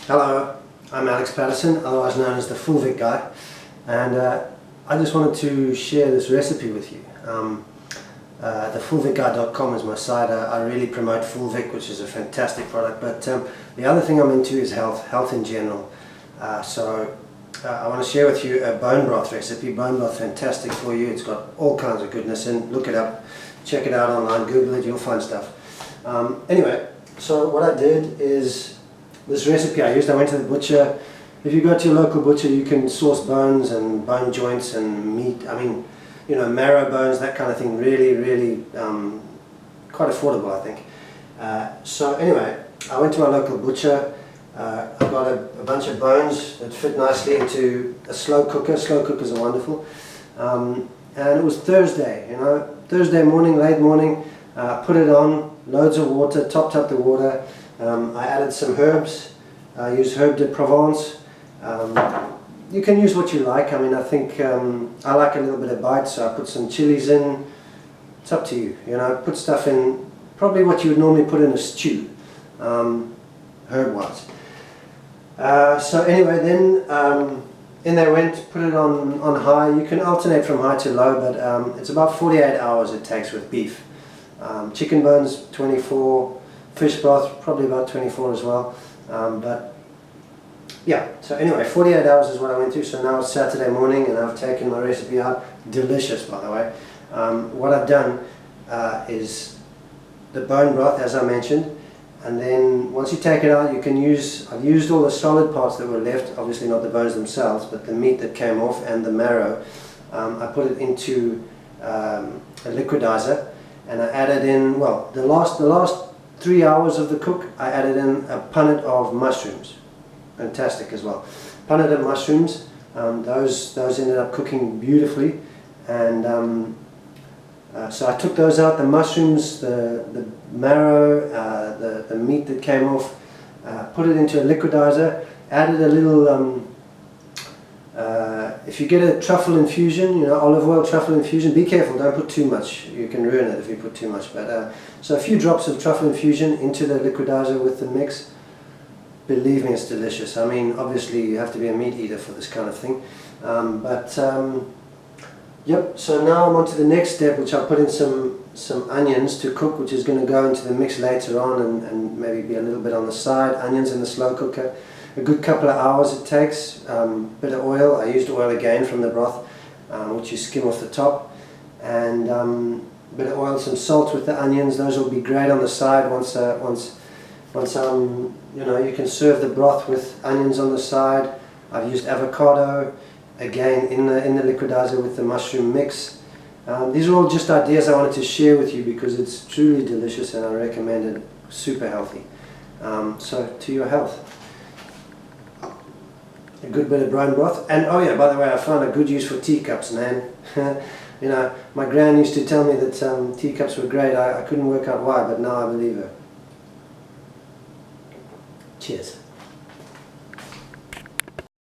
Hello, I'm Alex Patterson, otherwise known as the Full Vic Guy, and I just wanted to share this recipe with you. TheFullVicGuy.com is my site. I really promote Full Vic, which is a fantastic product, but the other thing I'm into is health in general. I want to share with you a bone broth recipe. Bone broth, fantastic for you. It's got all kinds of goodness in. Look it up, check it out online, Google it, you'll find stuff. Anyway, so what I did is, this recipe I went to the butcher. If you go to your local butcher, you can source bones and bone joints and meat, marrow bones, that kind of thing, really quite affordable, I think. So anyway, I went to my local butcher. I got a bunch of bones that fit nicely into a slow cooker. Slow cookers are wonderful. And it was Thursday, Thursday morning, late morning. Put it on, loads of water, topped up the water. I added some herbs. I used herb de Provence. You can use what you like. I think I like a little bit of bite, so I put some chilies in. It's up to you. Put stuff in, probably what you would normally put in a stew, herb-wise. So anyway, then in they went. Put it on high. You can alternate from high to low, but it's about 48 hours it takes with beef. Chicken bones 24. Fish broth probably about 24 as well. But yeah, so anyway, 48 hours is what I went through. So now it's Saturday morning and I've taken my recipe out. Delicious, by the way. What I've done is the bone broth, as I mentioned, and then once you take it out, you can use, I've used all the solid parts that were left, obviously not the bones themselves, but the meat that came off and the marrow. I put it into a liquidizer, and I added in, well, the last 3 hours of the cook, I added in a punnet of mushrooms. Fantastic as well. Punnet of mushrooms, those ended up cooking beautifully, and so I took those out, the mushrooms, the marrow, the meat that came off, put it into a liquidizer, added a little, if you get a truffle infusion, olive oil truffle infusion, be careful, don't put too much, you can ruin it if you put too much, but so a few drops of truffle infusion into the liquidizer with the mix. Believe me, it's delicious. Obviously you have to be a meat eater for this kind of thing, yep, so now I'm on to the next step, which I'll put in some onions to cook, which is going to go into the mix later on and maybe be a little bit on the side. Onions in the slow cooker. A good couple of hours it takes. Bit of oil. I used oil again from the broth, which you skim off the top, and bit of oil, some salt with the onions. Those will be great on the side once you can serve the broth with onions on the side. I've used avocado again in the liquidizer with the mushroom mix. These are all just ideas I wanted to share with you because it's truly delicious and I recommend it. Super healthy. So to your health. A good bit of brown broth, and oh yeah, by the way, I found a good use for teacups, man. My gran used to tell me that teacups were great. I couldn't work out why, but now I believe her. Cheers.